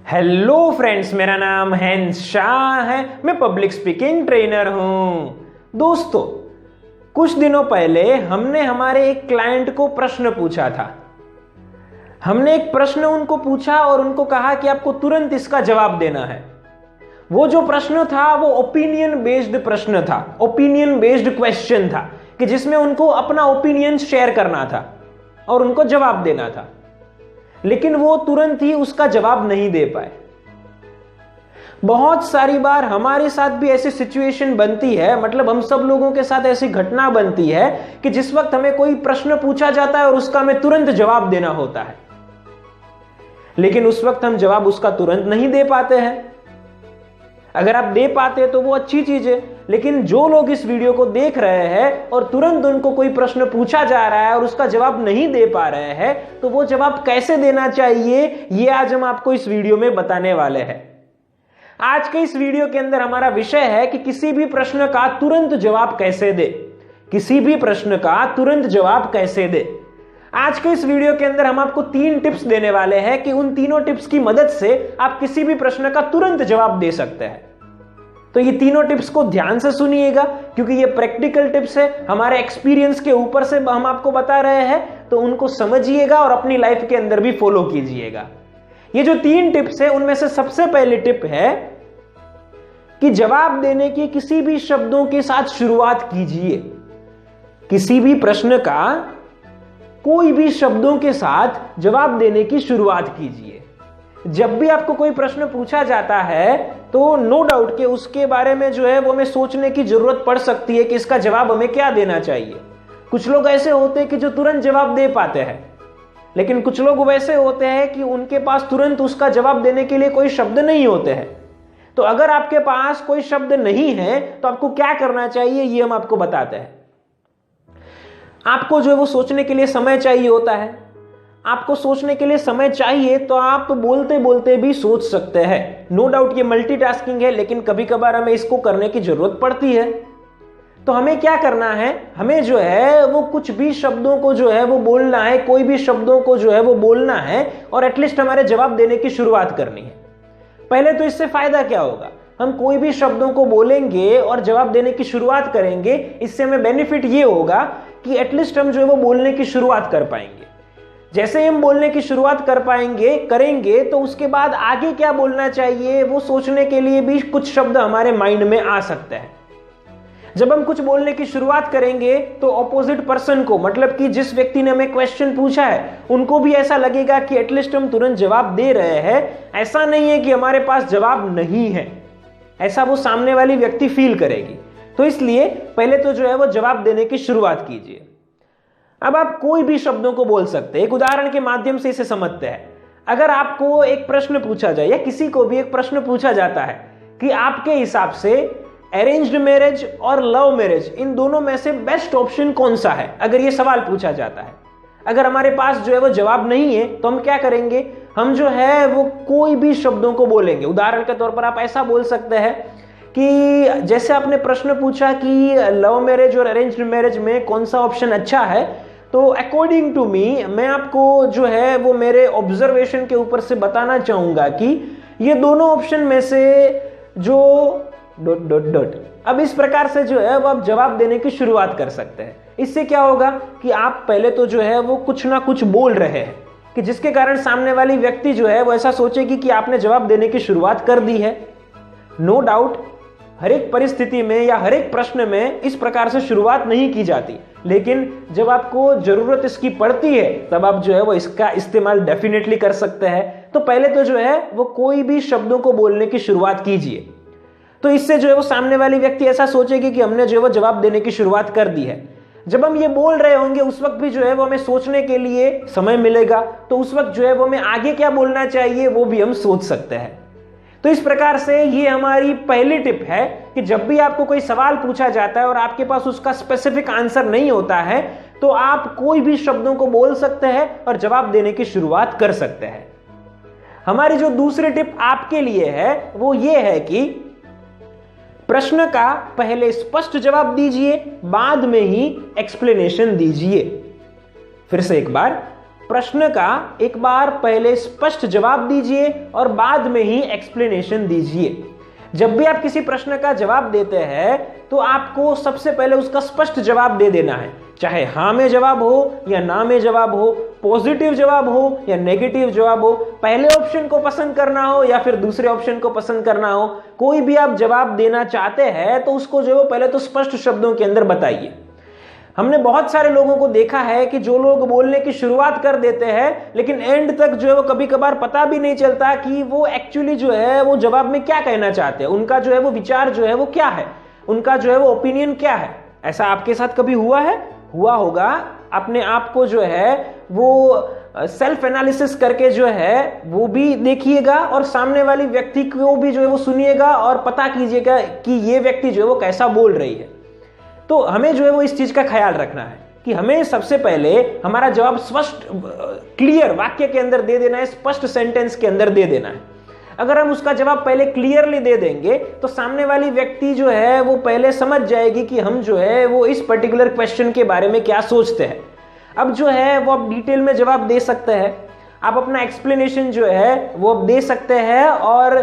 Hello friends, मेरा नाम hence Shah है। मैं पब्लिक स्पीकिंग ट्रेनर हूं। दोस्तों, कुछ दिनों पहले हमने हमारे एक क्लाइंट को प्रश्न पूछा था। हमने एक प्रश्न उनको पूछा और उनको कहा कि आपको तुरंत इसका जवाब देना है। वो जो प्रश्न था वो ओपिनियन बेस्ड प्रश्न था, ओपिनियन बेस्ड क्वेश्चन था कि जिसमें उनको अपना ओपिनियन शेयर करना था और उनको जवाब देना था, लेकिन वो तुरंत ही उसका जवाब नहीं दे पाए। बहुत सारी बार हमारे साथ भी ऐसी सिचुएशन बनती है, मतलब हम सब लोगों के साथ ऐसी घटना बनती है कि जिस वक्त हमें कोई प्रश्न पूछा जाता है और उसका हमें तुरंत जवाब देना होता है, लेकिन उस वक्त हम जवाब उसका तुरंत नहीं दे पाते हैं। अगर आप दे पाते तो वो अच्छी चीज है, लेकिन जो लोग इस वीडियो को देख रहे हैं और तुरंत उनको कोई प्रश्न पूछा जा रहा है और उसका जवाब नहीं दे पा रहे हैं, तो वो जवाब कैसे देना चाहिए, ये आज हम आपको इस वीडियो में बताने वाले हैं। आज के इस वीडियो के अंदर हमारा विषय है कि किसी भी प्रश्न का तुरंत जवाब कैसे दे, किसी भी प्रश्न का तुरंत जवाब कैसे दे। आज के इस वीडियो के अंदर हम आपको 3 टिप्स देने वाले हैं कि उन तीनों टिप्स की मदद से आप किसी भी प्रश्न का तुरंत जवाब दे सकते हैं। तो ये तीनों टिप्स को ध्यान से सुनिएगा, क्योंकि ये प्रैक्टिकल टिप्स है, हमारे एक्सपीरियंस के ऊपर से हम आपको बता रहे हैं, तो उनको समझिएगा और अपनी लाइफ के अंदर भी फॉलो कीजिएगा। ये जो 3 टिप्स है उनमें से सबसे पहली टिप है कि जवाब देने की किसी भी शब्दों के साथ शुरुआत कीजिए। किसी भी प्रश्न का कोई भी शब्दों के साथ जवाब देने की शुरुआत कीजिए। जब भी आपको कोई प्रश्न पूछा जाता है तो नो डाउट कि उसके बारे में जो है वो हमें सोचने की जरूरत पड़ सकती है कि इसका जवाब हमें क्या देना चाहिए। कुछ लोग ऐसे होते हैं कि जो तुरंत जवाब दे पाते हैं, लेकिन कुछ लोग वैसे होते हैं कि उनके पास तुरंत उसका जवाब देने के लिए कोई शब्द नहीं होते हैं। तो अगर आपके पास कोई शब्द नहीं है तो आपको क्या करना चाहिए, ये हम आपको बताते हैं। आपको जो है वो सोचने के लिए समय चाहिए होता है। आपको सोचने के लिए समय चाहिए तो आप बोलते बोलते भी सोच सकते हैं। नो डाउट ये मल्टीटास्किंग है, लेकिन कभी कभार हमें इसको करने की जरूरत पड़ती है। तो हमें क्या करना है, हमें जो है वो कुछ भी शब्दों को जो है वो बोलना है, कोई भी शब्दों को जो है वो बोलना है और एटलीस्ट हमारे जवाब देने की शुरुआत करनी है। पहले तो इससे फायदा क्या होगा, हम कोई भी शब्दों को बोलेंगे और जवाब देने की शुरुआत करेंगे, इससे हमें बेनिफिट ये होगा कि एटलीस्ट हम जो है वो बोलने की शुरुआत कर पाएंगे। जैसे हम बोलने की शुरुआत करेंगे तो उसके बाद आगे क्या बोलना चाहिए वो सोचने के लिए भी कुछ शब्द हमारे माइंड में आ सकते हैं। जब हम कुछ बोलने की शुरुआत करेंगे तो ऑपोजिट पर्सन को, मतलब कि जिस व्यक्ति ने हमें क्वेश्चन पूछा है, उनको भी ऐसा लगेगा कि एटलीस्ट हम तुरंत जवाब दे रहे हैं। ऐसा नहीं है कि हमारे पास जवाब नहीं है, ऐसा वो सामने वाली व्यक्ति फील करेगी। तो इसलिए पहले तो जो है वो जवाब देने की शुरुआत कीजिए। अब आप कोई भी शब्दों को बोल सकते हैं। एक उदाहरण के माध्यम से इसे समझते हैं। अगर आपको एक प्रश्न पूछा जाए या किसी को भी एक प्रश्न पूछा जाता है कि आपके हिसाब से अरेंज्ड मैरिज और लव मैरिज, इन दोनों में से बेस्ट ऑप्शन कौन सा है, अगर ये सवाल पूछा जाता है, अगर हमारे पास जो है वो जवाब नहीं है तो हम क्या करेंगे, हम जो है वो कोई भी शब्दों को बोलेंगे। उदाहरण के तौर पर आप ऐसा बोल सकते हैं कि जैसे आपने प्रश्न पूछा कि लव मैरिज और अरेंज्ड मैरिज में कौन सा ऑप्शन अच्छा है, तो अकॉर्डिंग टू मी, मैं आपको जो है वो मेरे ऑब्जर्वेशन के ऊपर से बताना चाहूंगा कि ये दोनों ऑप्शन में से जो ... अब इस प्रकार से जो है वो आप जवाब देने की शुरुआत कर सकते हैं। इससे क्या होगा कि आप पहले तो जो है वो कुछ ना कुछ बोल रहे हैं कि जिसके कारण सामने वाली व्यक्ति जो है वो ऐसा सोचेगी कि आपने जवाब देने की शुरुआत कर दी है। नो डाउट हर एक परिस्थिति में या हर एक प्रश्न में इस प्रकार से शुरुआत नहीं की जाती, लेकिन जब आपको जरूरत इसकी पड़ती है तब आप जो है वो इसका इस्तेमाल डेफिनेटली कर सकते हैं। तो पहले तो जो है वो कोई भी शब्दों को बोलने की शुरुआत कीजिए। तो इससे जो है वो सामने वाली व्यक्ति ऐसा सोचेगी कि हमने जो है वो जवाब देने की शुरुआत कर दी है। जब हम ये बोल रहे होंगे उस वक्त भी जो है वो हमें सोचने के लिए समय मिलेगा, तो उस वक्त जो है वो हमें आगे क्या बोलना चाहिए वो भी हम सोच सकते हैं। तो इस प्रकार से ये हमारी पहली टिप है कि जब भी आपको कोई सवाल पूछा जाता है और आपके पास उसका स्पेसिफिक आंसर नहीं होता है, तो आप कोई भी शब्दों को बोल सकते हैं और जवाब देने की शुरुआत कर सकते हैं। हमारी जो दूसरी टिप आपके लिए है वो ये है कि प्रश्न का पहले स्पष्ट जवाब दीजिए, बाद में ही एक्सप्लेनेशन दीजिए। फिर से एक बार, प्रश्न का एक बार पहले स्पष्ट जवाब दीजिए और बाद में ही एक्सप्लेनेशन दीजिए। जब भी आप किसी प्रश्न का जवाब देते हैं तो आपको सबसे पहले उसका स्पष्ट जवाब दे देना है, चाहे हाँ में जवाब हो या ना में जवाब हो, पॉजिटिव जवाब हो या नेगेटिव जवाब हो, पहले ऑप्शन को पसंद करना हो या फिर दूसरे ऑप्शन को पसंद करना हो। कोई भी आप जवाब देना चाहते हैं तो उसको जो है पहले तो स्पष्ट शब्दों के अंदर बताइए। हमने बहुत सारे लोगों को देखा है कि जो लोग बोलने की शुरुआत कर देते हैं लेकिन एंड तक जो है वो कभी कभार पता भी नहीं चलता कि वो एक्चुअली जो है वो जवाब में क्या कहना चाहते हैं, उनका जो है वो विचार जो है वो क्या है, उनका जो है वो ओपिनियन क्या है। ऐसा आपके साथ कभी हुआ है? हुआ होगा। अपने आप को जो है वो सेल्फ एनालिसिस करके जो है वो भी देखिएगा और सामने वाली व्यक्ति को भी जो है वो सुनिएगा और पता कीजिएगा कि ये व्यक्ति जो है वो कैसा बोल रही है। तो हमें जो है वो इस चीज का ख्याल रखना है कि हमें सबसे पहले हमारा जवाब स्पष्ट क्लियर वाक्य के अंदर दे देना है, स्पष्ट सेंटेंस के अंदर दे देना है। अगर हम उसका जवाब पहले क्लियरली दे देंगे तो सामने वाली व्यक्ति जो है वो पहले समझ जाएगी कि हम जो है वो इस पर्टिकुलर क्वेश्चन के बारे में क्या सोचते हैं। अब जो है वो आप डिटेल में जवाब दे सकते हैं, आप अपना एक्सप्लेनेशन जो है वो दे सकते हैं और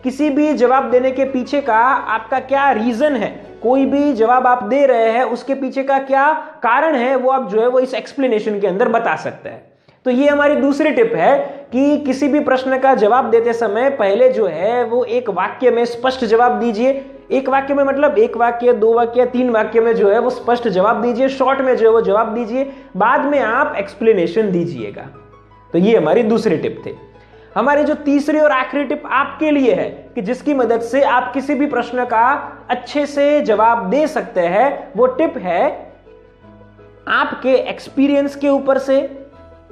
किसी भी जवाब देने के पीछे का आपका क्या रीजन है, कोई भी जवाब आप दे रहे हैं उसके पीछे का क्या कारण है वो आप जो है वो इस एक्सप्लेनेशन के अंदर बता सकते हैं। तो ये हमारी दूसरी टिप है कि किसी भी प्रश्न का जवाब देते समय पहले जो है वो एक वाक्य में स्पष्ट जवाब दीजिए। एक वाक्य में मतलब एक वाक्य, दो वाक्य, तीन वाक्य में जो है वो स्पष्ट जवाब दीजिए, शॉर्ट में जो है वो जवाब दीजिए, बाद में आप एक्सप्लेनेशन दीजिएगा। तो ये हमारी दूसरी टिप थी। हमारी जो तीसरी और आखिरी टिप आपके लिए है कि जिसकी मदद से आप किसी भी प्रश्न का अच्छे से जवाब दे सकते हैं, वो टिप है आपके एक्सपीरियंस के ऊपर से,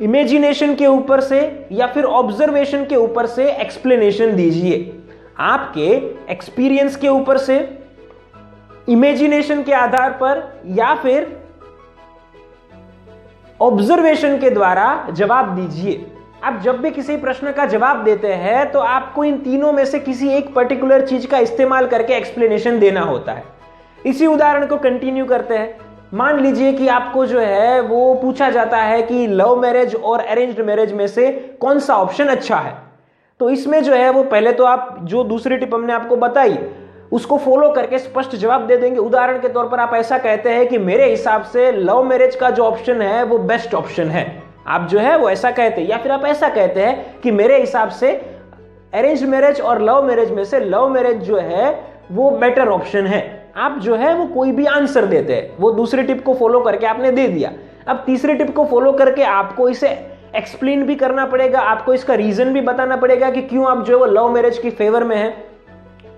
इमेजिनेशन के ऊपर से या फिर ऑब्जर्वेशन के ऊपर से एक्सप्लेनेशन दीजिए। आपके एक्सपीरियंस के ऊपर से, इमेजिनेशन के आधार पर या फिर ऑब्जर्वेशन के द्वारा जवाब दीजिए। आप जब भी किसी प्रश्न का जवाब देते हैं तो आपको इन तीनों में से किसी एक पर्टिकुलर चीज का इस्तेमाल करके एक्सप्लेनेशन देना होता है। इसी उदाहरण को कंटिन्यू करते हैं। मान लीजिए कि आपको जो है वो पूछा जाता है कि लव मैरिज और अरेंज्ड मैरिज में से कौन सा ऑप्शन अच्छा है। तो इसमें जो है वो पहले तो आप जो दूसरी टिप हमने आपको बताई उसको फॉलो करके स्पष्ट जवाब दे देंगे। उदाहरण के तौर पर आप ऐसा कहते हैं कि मेरे हिसाब से लव मैरिज का जो ऑप्शन है वो बेस्ट ऑप्शन है। आप जो है वो ऐसा कहते हैं, या फिर आप ऐसा कहते हैं कि मेरे हिसाब से अरेंज मैरिज और लव मैरिज में से लव मैरिज जो है वो बेटर ऑप्शन है। आप जो है वो कोई भी आंसर देते हैं, वो दूसरी टिप को फॉलो करके आपने दे दिया। अब तीसरी टिप को फॉलो करके आपको इसे एक्सप्लेन भी करना पड़ेगा, आपको इसका रीजन भी बताना पड़ेगा कि क्यों आप जो है वो लव मैरिज की फेवर में है।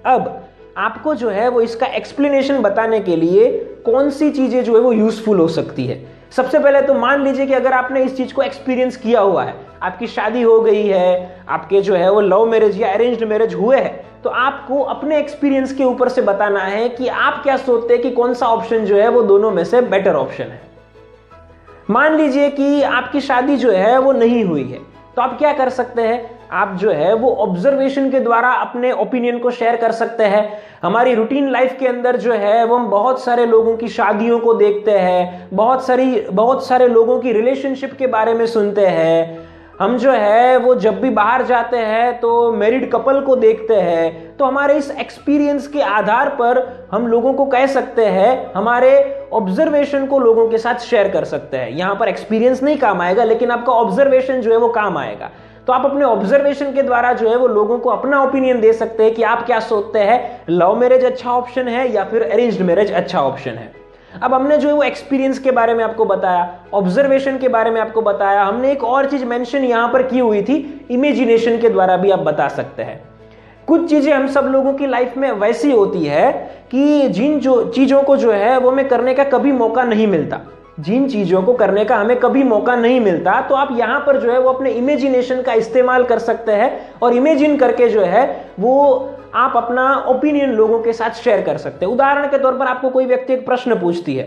अब आपको जो है वो इसका एक्सप्लेनेशन बताने के लिए कौन सी चीजें जो है वो यूजफुल हो सकती है। सबसे पहले तो मान लीजिए कि अगर आपने इस चीज को एक्सपीरियंस किया हुआ है, आपकी शादी हो गई है, आपके जो है वो लव मैरिज या अरेंज्ड मैरिज हुए हैं, तो आपको अपने एक्सपीरियंस के ऊपर से बताना है कि आप क्या सोचते हैं कि कौन सा ऑप्शन जो है वो दोनों में से बेटर ऑप्शन है। मान लीजिए कि आपकी शादी जो है वो नहीं हुई है, तो आप क्या कर सकते हैं, आप जो है वो ऑब्जर्वेशन के द्वारा अपने ओपिनियन को शेयर कर सकते हैं। हमारी रूटीन लाइफ के अंदर जो है वो हम बहुत सारे लोगों की शादियों को देखते हैं, बहुत सारे लोगों की रिलेशनशिप के बारे में सुनते हैं। हम जो है वो जब भी बाहर जाते हैं तो मैरिड कपल को देखते हैं। तो हमारे इस एक्सपीरियंस के आधार पर हम लोगों को कह सकते हैं, हमारे ऑब्जर्वेशन को लोगों के साथ शेयर कर सकते हैं। यहां पर एक्सपीरियंस नहीं काम आएगा, लेकिन आपका ऑब्जर्वेशन जो है वो काम आएगा। तो आप अपने ऑब्जर्वेशन के द्वारा जो है वो लोगों को अपना ओपिनियन दे सकते हैं कि आप क्या सोचते हैं, लव मैरिज अच्छा ऑप्शन है या फिर अरेंज्ड मैरिज अच्छा ऑप्शन है। अब हमने जो है वो एक्सपीरियंस के बारे में आपको बताया, ऑब्जर्वेशन के बारे में आपको बताया। हमने एक और चीज मेंशन यहां पर की हुई थी, इमेजिनेशन के द्वारा भी आप बता सकते हैं। कुछ चीजें हम सब लोगों की लाइफ में वैसी होती है कि जिन जो चीजों को जो है वो हमें करने का कभी मौका नहीं मिलता, जिन चीजों को करने का हमें कभी मौका नहीं मिलता, तो आप यहां पर जो है वो अपने इमेजिनेशन का इस्तेमाल कर सकते हैं और इमेजिन करके जो है वो आप अपना ओपिनियन लोगों के साथ शेयर कर सकते हैं। उदाहरण के तौर पर आपको कोई व्यक्ति एक प्रश्न पूछती है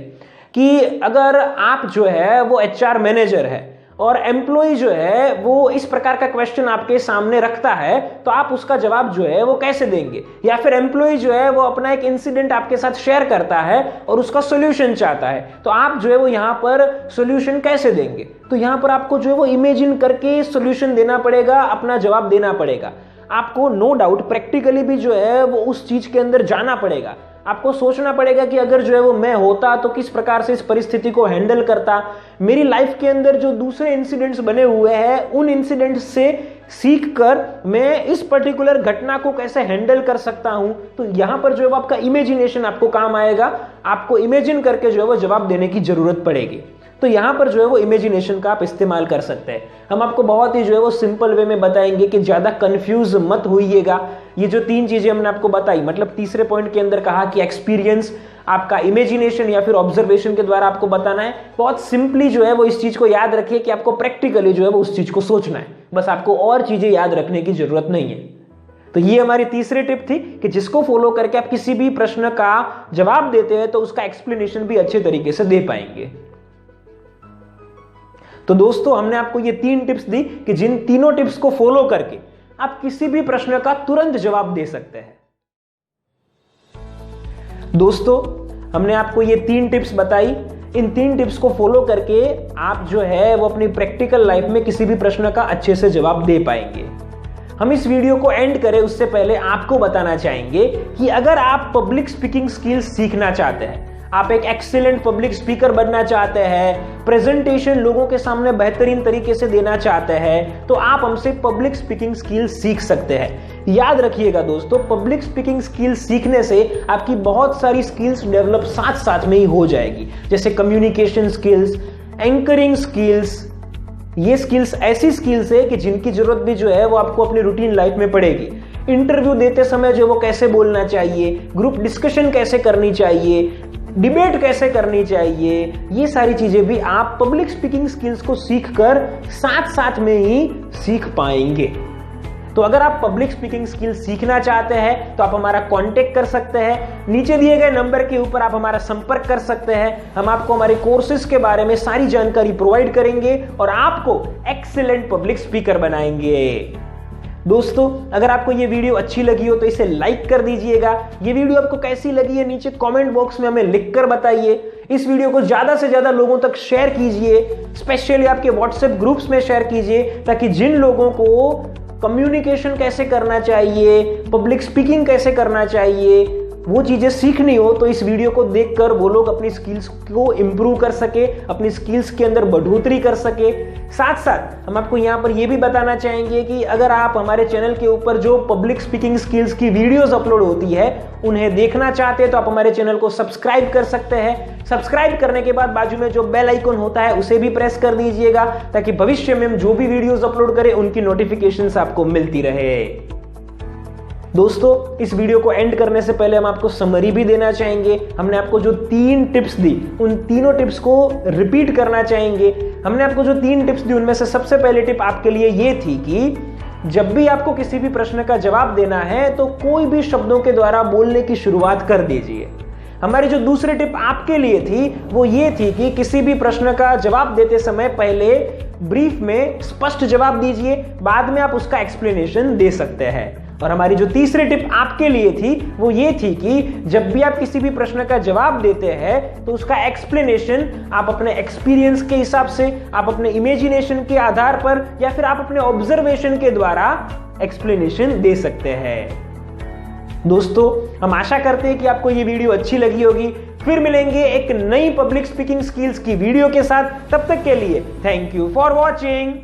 कि अगर आप जो है वो एचआर मैनेजर है और एम्प्लॉय जो है वो इस प्रकार का क्वेश्चन आपके सामने रखता है, तो आप उसका जवाब जो है वो कैसे देंगे? या फिर एम्प्लॉय जो है वो अपना एक इंसिडेंट आपके साथ शेयर करता है और उसका सॉल्यूशन चाहता है, तो आप जो है वो यहाँ पर सॉल्यूशन कैसे देंगे? तो यहाँ पर आपको जो है वो इमेजिन करके सॉल्यूशन देना पड़ेगा, अपना जवाब देना पड़ेगा। आपको नो डाउट प्रैक्टिकली भी जो है वो उस चीज के अंदर जाना पड़ेगा। आपको सोचना पड़ेगा कि अगर जो है वो मैं होता तो किस प्रकार से इस परिस्थिति को हैंडल करता। मेरी लाइफ के अंदर जो दूसरे इंसिडेंट्स बने हुए हैं, उन इंसिडेंट्स से सीख कर मैं इस पर्टिकुलर घटना को कैसे हैंडल कर सकता हूं। तो यहां पर जो है वो आपका इमेजिनेशन आपको काम आएगा। आपको इमेजिन करके जो है वो जवाब देने की जरूरत पड़ेगी। तो यहां पर जो है वो इमेजिनेशन का आप इस्तेमाल कर सकते हैं। हम आपको बहुत ही जो है वो सिंपल वे में बताएंगे कि ज्यादा कंफ्यूज मत होइएगा। ये जो 3 चीजें हमने आपको बताई, मतलब तीसरे पॉइंट के अंदर कहा कि एक्सपीरियंस, आपका इमेजिनेशन या फिर ऑब्जर्वेशन के द्वारा आपको बताना है। बहुत सिंपली जो है वो इस चीज को याद रखिए कि आपको प्रैक्टिकली जो है वो उस चीज को सोचना है, बस आपको और चीजें याद रखने की जरूरत नहीं है। तो ये हमारी तीसरी टिप थी कि जिसको फॉलो करके आप किसी भी प्रश्न का जवाब देते हैं तो उसका एक्सप्लेनेशन भी अच्छे तरीके से दे पाएंगे। तो दोस्तों, हमने आपको ये 3 टिप्स दी कि जिन तीनों टिप्स को फॉलो करके आप किसी भी प्रश्न का तुरंत जवाब दे सकते हैं। दोस्तों, हमने आपको ये 3 टिप्स बताई। इन 3 टिप्स को फॉलो करके आप जो है वो अपनी प्रैक्टिकल लाइफ में किसी भी प्रश्न का अच्छे से जवाब दे पाएंगे। हम इस वीडियो को एंड करें उससे पहले आपको बताना चाहेंगे कि अगर आप पब्लिक स्पीकिंग स्किल्स सीखना चाहते हैं, आप एक एक्सीलेंट पब्लिक स्पीकर बनना चाहते हैं, प्रेजेंटेशन लोगों के सामने बेहतरीन तरीके से देना चाहते हैं, तो आप हमसे पब्लिक स्पीकिंग स्किल्स सीख सकते हैं। याद रखिएगा दोस्तों, पब्लिक स्पीकिंग स्किल्स सीखने से आपकी बहुत सारी स्किल्स डेवलप साथ साथ में ही हो जाएगी, जैसे कम्युनिकेशन स्किल्स, एंकरिंग स्किल्स। ये स्किल्स ऐसी स्किल्स है कि जिनकी जरूरत भी जो है वो आपको अपनी रूटीन लाइफ में पड़ेगी। इंटरव्यू देते समय जो वो कैसे बोलना चाहिए, ग्रुप डिस्कशन कैसे करनी चाहिए, डिबेट कैसे करनी चाहिए, ये सारी चीजें भी आप पब्लिक स्पीकिंग स्किल्स को सीखकर साथ साथ में ही सीख पाएंगे। तो अगर आप पब्लिक स्पीकिंग स्किल्स सीखना चाहते हैं तो आप हमारा कांटेक्ट कर सकते हैं। नीचे दिए गए नंबर के ऊपर आप हमारा संपर्क कर सकते हैं। हम आपको हमारे कोर्सेज के बारे में सारी जानकारी प्रोवाइड करेंगे और आपको एक्सीलेंट पब्लिक स्पीकर बनाएंगे। दोस्तों, अगर आपको ये वीडियो अच्छी लगी हो तो इसे लाइक कर दीजिएगा। ये वीडियो आपको कैसी लगी है नीचे कमेंट बॉक्स में हमें लिखकर बताइए। इस वीडियो को ज्यादा से ज्यादा लोगों तक शेयर कीजिए, स्पेशली आपके व्हाट्सएप ग्रुप्स में शेयर कीजिए, ताकि जिन लोगों को कम्युनिकेशन कैसे करना चाहिए, पब्लिक स्पीकिंग कैसे करना चाहिए, वो चीजें सीखनी हो, तो इस वीडियो को देखकर वो लोग अपनी स्किल्स को इंप्रूव कर सके, अपनी स्किल्स के अंदर बढ़ोतरी कर सके। साथ साथ हम आपको यहाँ पर ये भी बताना चाहेंगे कि अगर आप हमारे चैनल के ऊपर जो पब्लिक स्पीकिंग स्किल्स की वीडियोस अपलोड होती है उन्हें देखना चाहते हैं तो आप हमारे चैनल को सब्सक्राइब कर सकते हैं। सब्सक्राइब करने के बाद बाजू में जो बेल आइकन होता है उसे भी प्रेस कर दीजिएगा, ताकि भविष्य में हम जो भी वीडियोस अपलोड करें उनकी नोटिफिकेशंस आपको मिलती रहे। दोस्तों, इस वीडियो को एंड करने से पहले हम आपको समरी भी देना चाहेंगे। हमने आपको जो 3 टिप्स दी उन तीनों टिप्स को रिपीट करना चाहेंगे। हमने आपको जो 3 टिप्स दी उनमें से सबसे पहली टिप आपके लिए ये थी कि जब भी आपको किसी भी प्रश्न का जवाब देना है तो कोई भी शब्दों के द्वारा बोलने की शुरुआत कर दीजिए। हमारी जो दूसरी टिप आपके लिए थी वो ये थी कि किसी भी प्रश्न का जवाब देते समय पहले ब्रीफ में स्पष्ट जवाब दीजिए, बाद में आप उसका एक्सप्लेनेशन दे सकते हैं। और हमारी जो तीसरी टिप आपके लिए थी वो ये थी कि जब भी आप किसी भी प्रश्न का जवाब देते हैं तो उसका एक्सप्लेनेशन आप अपने एक्सपीरियंस के हिसाब से, आप अपने इमेजिनेशन के आधार पर या फिर आप अपने ऑब्जर्वेशन के द्वारा एक्सप्लेनेशन दे सकते हैं। दोस्तों, हम आशा करते हैं कि आपको ये वीडियो अच्छी लगी होगी। फिर मिलेंगे एक नई पब्लिक स्पीकिंग स्किल्स की वीडियो के साथ। तब तक के लिए थैंक यू फॉर वॉचिंग।